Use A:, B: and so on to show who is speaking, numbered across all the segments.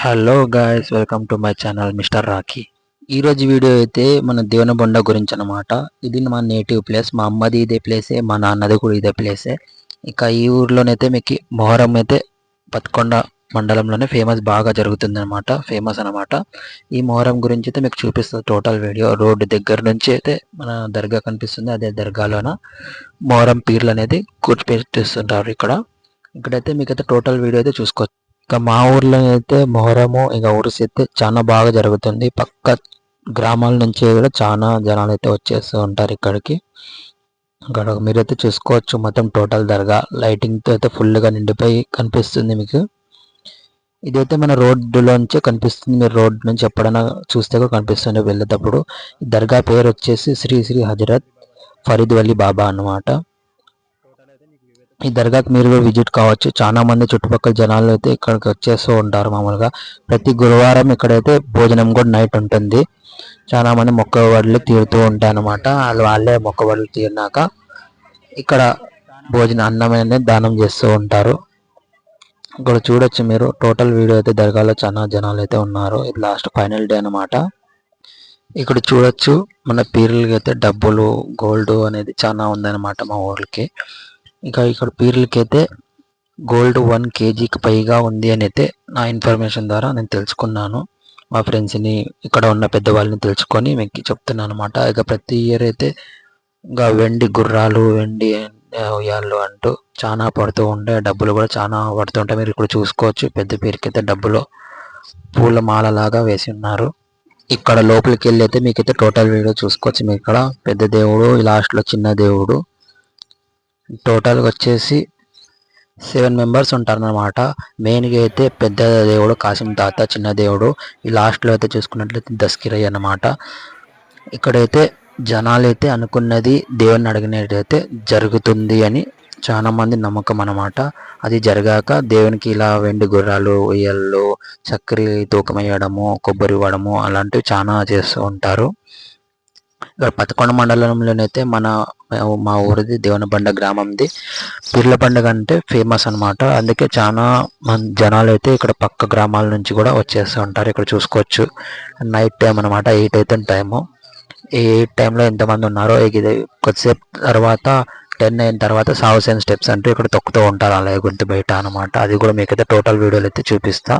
A: Hello guys, welcome to my channel mister Rakhi. ఈరోజు video అయితే మన దేవనబొండ గురించి అనమాట. ఇది మా నేటివ్ ప్లేస్. మా అమ్మది ఇదే ప్లేసే, మా నాన్నది కూడా ఇదే ప్లేసే. ఇక ఈ ఊర్లోనైతే మీకు మొహరం అయితే పత్కొండ మండలంలోనే బాగా జరుగుతుంది అనమాట. ఫేమస్ అనమాట. ఈ మొహరం గురించి అయితే మీకు చూపిస్తుంది టోటల్ వీడియో. రోడ్డు దగ్గర నుంచి అయితే మన దర్గా కనిపిస్తుంది. అదే దర్గాలోన మొహరం పీర్లు అనేది కూర్చిపెట్టిస్తుంటారు. ఇక్కడైతే మీకైతే టోటల్ వీడియో అయితే చూసుకోవచ్చు. ఇక మా ఊర్లో అయితే మొహరము ఇక ఉరుసు అయితే చాలా బాగా జరుగుతుంది. పక్క గ్రామాల నుంచి కూడా చాలా జనాలు అయితే వచ్చేస్తూ ఉంటారు ఇక్కడికి. ఇక్కడ మీరైతే చూసుకోవచ్చు, మొత్తం టోటల్ దర్గా లైటింగ్తో అయితే ఫుల్గా నిండిపోయి కనిపిస్తుంది మీకు. ఇదైతే మన రోడ్డులోంచే కనిపిస్తుంది. మీరు రోడ్డు నుంచి ఎప్పుడైనా చూస్తే కూడా కనిపిస్తుంది వెళ్ళేటప్పుడు. దర్గా పేరు వచ్చేసి శ్రీ శ్రీ హజరత్ ఫరీద్ వలీ బాబా అన్నమాట. ఈ దర్గాకి మీరు కూడా విజిట్ కావచ్చు. చాలా మంది చుట్టుపక్కల జనాలు అయితే ఇక్కడికి వచ్చేస్తూ ఉంటారు. మామూలుగా ప్రతి గురువారం ఇక్కడైతే భోజనం కూడా నైట్ ఉంటుంది. చాలా మంది మొక్కబడులు తీరుతూ ఉంటాయి అన్నమాట. వాళ్ళే మొక్కబడులు తీరినాక ఇక్కడ అన్నం అనేది దానం చేస్తూ ఉంటారు. ఇక్కడ చూడొచ్చు మీరు టోటల్ వీడియో అయితే దర్గాలో చాలా జనాలు అయితే ఉన్నారు. ఇది లాస్ట్ ఫైనల్ డే అనమాట. ఇక్కడ చూడొచ్చు మన పీర్లకి అయితే డబ్బులు గోల్డ్ అనేది చాలా ఉందన్నమాట మా ఊర్లకి. ఇక్కడ పీర్లకి అయితే గోల్డ్ 1 kgకి పైగా ఉంది అని అయితే నా ఇన్ఫర్మేషన్ ద్వారా నేను తెలుసుకున్నాను. మా ఫ్రెండ్స్ని ఇక్కడ ఉన్న పెద్దవాళ్ళని తెలుసుకొని మీకు చెప్తున్నాను అనమాట. ఇక ప్రతి ఇయర్ అయితే ఇంకా వెండి గుర్రాలు, వెండి ఉయ్యాళ్ళు అంటూ చాలా పడుతూ ఉంటాయి. డబ్బులు కూడా చాలా పడుతుంటాయి. మీరు ఇక్కడ చూసుకోవచ్చు, పెద్ద పీరికి అయితే డబ్బులు పూల మాల లాగా వేసి ఉన్నారు. ఇక్కడ లోపలికి వెళ్ళి అయితే మీకైతే టోటల్ వీడియో చూసుకోవచ్చు. మీకు ఇక్కడ పెద్ద దేవుడు, లాస్ట్లో చిన్న దేవుడు, టోటల్గా వచ్చేసి 7 మెంబర్స్ ఉంటారన్నమాట. మెయిన్గా అయితే పెద్ద దేవుడు కాసిం తాత, చిన్న దేవుడు, ఈ లాస్ట్లో అయితే చూసుకున్నట్లయితే దస్కిరయ్య అన్నమాట. ఇక్కడైతే జనాలు అయితే అనుకున్నది దేవుని అడిగినట్టయితే జరుగుతుంది అని చాలా మంది నమ్మకం అన్నమాట. అది జరగాక దేవునికి ఇలా వెండి గుర్రాలు, ఉయ్యళ్ళు, చక్కెర తూకం వేయడము, కొబ్బరి ఇవ్వడము అలాంటివి చాలా చేస్తూ ఉంటారు. ఇక్కడ పత్కొండ మండలంలోనైతే మా ఊరిది దేవనబండ గ్రామంది పీర్ల పండుగ అంటే ఫేమస్ అనమాట. అందుకే చాలా మంది జనాలు అయితే ఇక్కడ పక్క గ్రామాల నుంచి కూడా వచ్చేస్తూ ఉంటారు. ఇక్కడ చూసుకోవచ్చు నైట్ టైం అనమాట. 8 అయితే టైము. ఈ 8 టైంలో ఎంతమంది ఉన్నారో ఇది కొద్దిసేపు తర్వాత 10 అయిన తర్వాత సావుసేన్ స్టెప్స్ అంటూ ఇక్కడ తొక్కుతూ ఉంటారు అలాగే గుర్తు బయట అనమాట. అది కూడా మీకైతే టోటల్ వీడియోలు అయితే చూపిస్తా.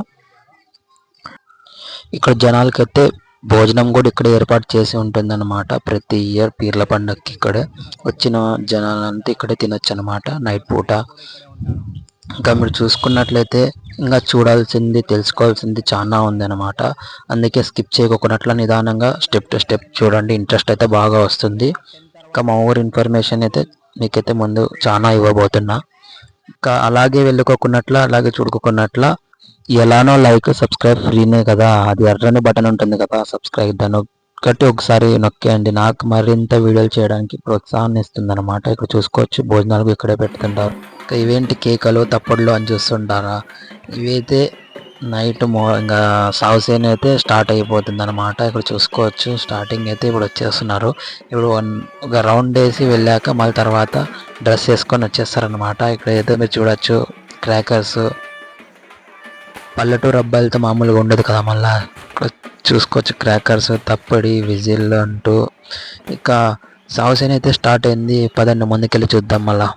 A: ఇక్కడ జనాలకైతే భోజనం కూడా ఇక్కడ ఏర్పాటు చేసి ఉంటుందన్నమాట. ప్రతి ఇయర్ పీర్ల పండుగకి ఇక్కడ వచ్చిన జనాలంతా ఇక్కడే తినొచ్చు అనమాట నైట్ పూట. ఇంకా మీరు చూసుకున్నట్లయితే ఇంకా చూడాల్సింది, తెలుసుకోవాల్సింది చాలా ఉందన్నమాట. అందుకే స్కిప్ చేయకుండా నిదానంగా స్టెప్ టు స్టెప్ చూడండి. ఇంట్రెస్ట్ అయితే బాగా వస్తుంది. ఇంకా మా ఊరు ఇన్ఫర్మేషన్ అయితే మీకైతే ముందు చాలా ఇవ్వబోతున్నా. ఇంకా అలాగే వెళ్ళుకోకున్నట్ల, అలాగే చూడుకోకున్నట్ల ఎలానో లైక్, సబ్స్క్రైబ్ ఫ్రీనే కదా, అది ఎర్రని బటన్ ఉంటుంది కదా సబ్స్క్రైబ్, దాన్ని ఒక్కటి ఒకసారి నొక్కేయండి. నాకు మరింత వీడియోలు చేయడానికి ప్రోత్సాహాన్ని ఇస్తుంది అనమాట. ఇక్కడ చూసుకోవచ్చు భోజనాలు ఇక్కడే పెడుతుంటారు. ఇవేంటి కేకలు, తప్పట్లు అని చూస్తుంటారా? ఇవైతే నైట్ ఇంకా సావుసేన్ అయితే స్టార్ట్ అయిపోతుంది అనమాట. ఇక్కడ చూసుకోవచ్చు స్టార్టింగ్ అయితే ఇప్పుడు వచ్చేస్తున్నారు. ఇప్పుడు ఒక రౌండ్ వేసి వెళ్ళాక మళ్ళీ తర్వాత డ్రెస్ వేసుకొని వచ్చేస్తారనమాట. ఇక్కడ అయితే మీరు చూడొచ్చు క్రాకర్స్, పల్లెటూరు అబ్బాయిలతో మామూలుగా ఉండదు కదా. మళ్ళీ చూసుకోవచ్చు క్రాకర్స్, తప్పడి, విజిల్ అంటూ. ఇక సావుసేన్ అయితే స్టార్ట్ అయింది. పదండి ముందుకెళ్ళి చూద్దాం మళ్ళా.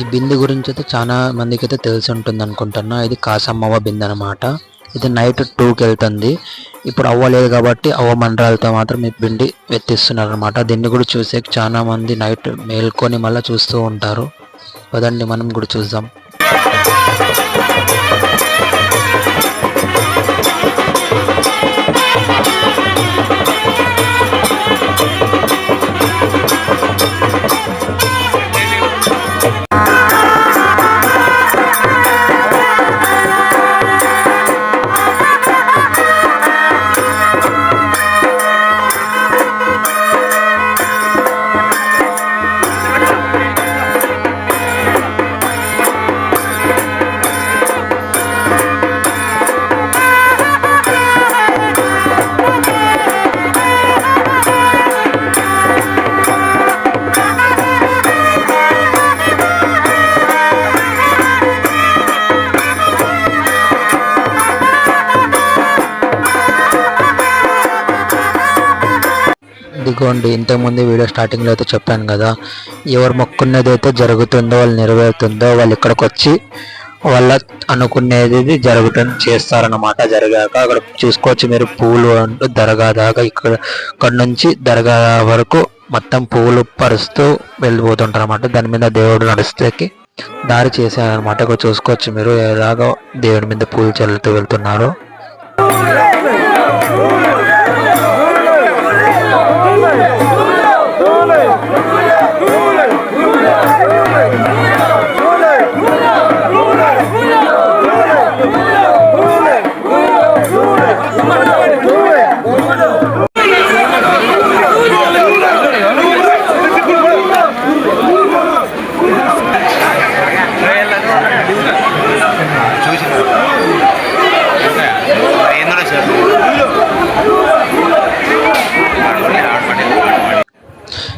A: ఈ బిందె గురించి అయితే చాలా మందికి అయితే తెలిసి ఉంటుంది అనుకుంటున్నా. ఇది కాసమ్మవ్వ బిందె అనమాట. ఇది నైట్ 2కి వెళ్తుంది. ఇప్పుడు అవ్వలేదు కాబట్టి అవ్వ మండరాలతో మాత్రం ఈ బిండి వెత్తిస్తున్నారు అనమాట. దీన్ని కూడా చూసే చాలా మంది నైట్ మేల్కొని మళ్ళీ చూస్తూ ఉంటారు. పదండి మనం కూడా చూద్దాం. ఇదిగోండి, ఇంతకుముందు వీడియో స్టార్టింగ్లో అయితే చెప్పాను కదా, ఎవరు మొక్కున్నది అయితే జరుగుతుందో, వాళ్ళు నెరవేరుతుందో, వాళ్ళు ఇక్కడికి వచ్చి వాళ్ళ అనుకునేది జరుగుతుంది చేస్తారన్నమాట. జరిగాక అక్కడ చూసుకోవచ్చు మీరు, పూలు అంటూ దర్గా దాకా ఇక్కడ నుంచి దర్గా వరకు మొత్తం పూలు పరుస్తూ వెళ్ళిపోతుంటారు అన్నమాట. దాని మీద దేవుడు నడుస్తేకి దారి చేశారనమాట. ఇక్కడ చూసుకోవచ్చు మీరు ఎలాగో దేవుడి మీద పూలు చల్లుతూ వెళ్తున్నారు.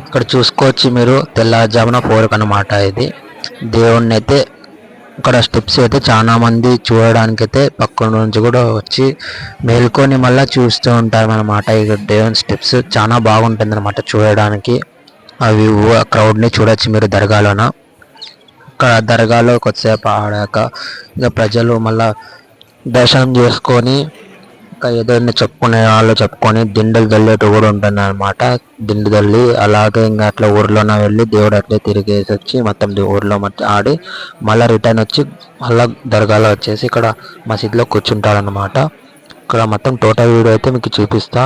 A: ఇక్కడ చూసుకోవచ్చు మీరు, తెల్లజామున 4 అనమాట. ఇది దేవుణ్ణి అయితే ఇక్కడ స్టెప్స్ అయితే చాలా మంది చూడడానికి అయితే పక్కన నుంచి కూడా వచ్చి మేల్కొని మళ్ళీ చూస్తూ ఉంటారు అనమాట. ఇక దేవుని స్టెప్స్ చాలా బాగుంటుంది అనమాట చూడడానికి. అవి క్రౌడ్ని చూడొచ్చు మీరు దర్గాలోన. ఇక్కడ దర్గాలో కొద్దిసేపు ఆడాక ఇక ప్రజలు మళ్ళా దర్శనం చేసుకొని ఇంకా ఏదైనా చెప్పుకునే వాళ్ళు చెప్పుకొని దిండులు దల్లేటు కూడా ఉంటుంది అనమాట. దిండు దల్లి అలాగే ఇంకా అట్లా ఊర్లోనే వెళ్ళి దేవుడు అట్లే తిరిగేసి వచ్చి మొత్తం ఊర్లో మొత్తం ఆడి మళ్ళీ రిటర్న్ వచ్చి మళ్ళీ దర్గాలో వచ్చేసి ఇక్కడ మసీద్లో కూర్చుంటాడనమాట. ఇక్కడ మొత్తం టోటల్ వీడియో అయితే మీకు చూపిస్తా.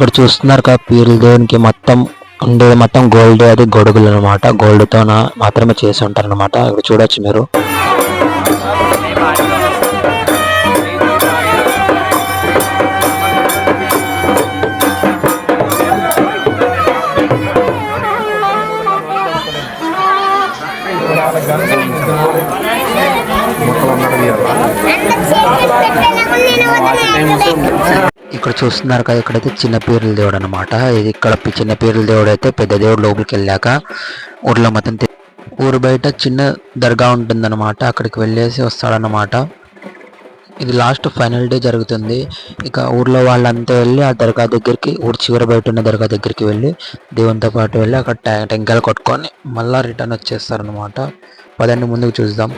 A: ఇక్కడ చూస్తున్నారు కదా పీర్ల దేవునికి మొత్తం ఉండేది మొత్తం గోల్డ్, అది గొడుగులు అనమాట. గోల్డ్తో మాత్రమే చేసి ఉంటారు అనమాట. ఇక్కడ చూడొచ్చు మీరు. ఇక్కడ చూస్తున్నారు కదా, ఇక్కడైతే చిన్న పీర్ల దేవుడు అనమాట. ఇది ఇక్కడ చిన్న పీర్ల దేవుడు అయితే పెద్ద దేవుడు లోపలికి వెళ్ళాక ఊర్లో మొత్తం ఊరు బయట చిన్న దర్గా ఉంటుందన్నమాట. అక్కడికి వెళ్ళేసి వస్తాడనమాట. ఇది లాస్ట్ ఫైనల్ డే జరుగుతుంది. ఇక ఊర్లో వాళ్ళంతా వెళ్ళి ఆ దర్గా దగ్గరికి, ఊరు చివరి బయట ఉన్న దర్గా దగ్గరికి వెళ్ళి దేవునితో పాటు వెళ్ళి అక్కడ టెంకాయలు కొట్టుకొని మళ్ళీ రిటర్న్ వచ్చేస్తారనమాట. పదండి ముందుకు చూద్దాం.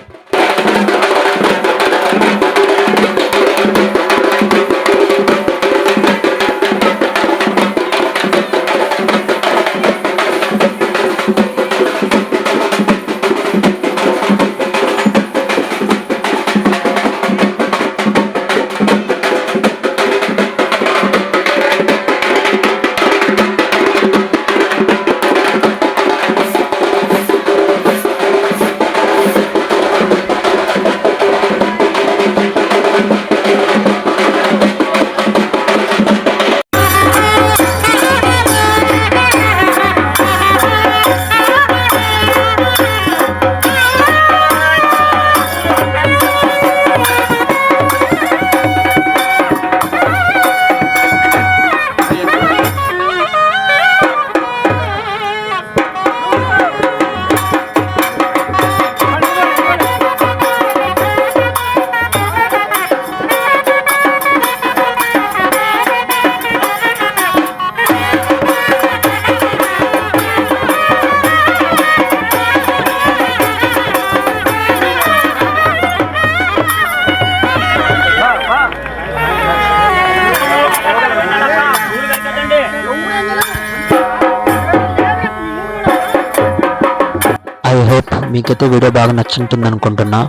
A: మీకైతే వీడియో బాగా నచ్చుంటుంది అనుకుంటున్నా.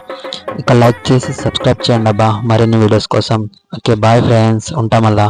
A: ఇక లైక్ చేసి సబ్స్క్రైబ్ చేయండి అబ్బా మరిన్ని వీడియోస్ కోసం. ఓకే బాయ్ ఫ్రెండ్స్, ఉంటాం మళ్ళా.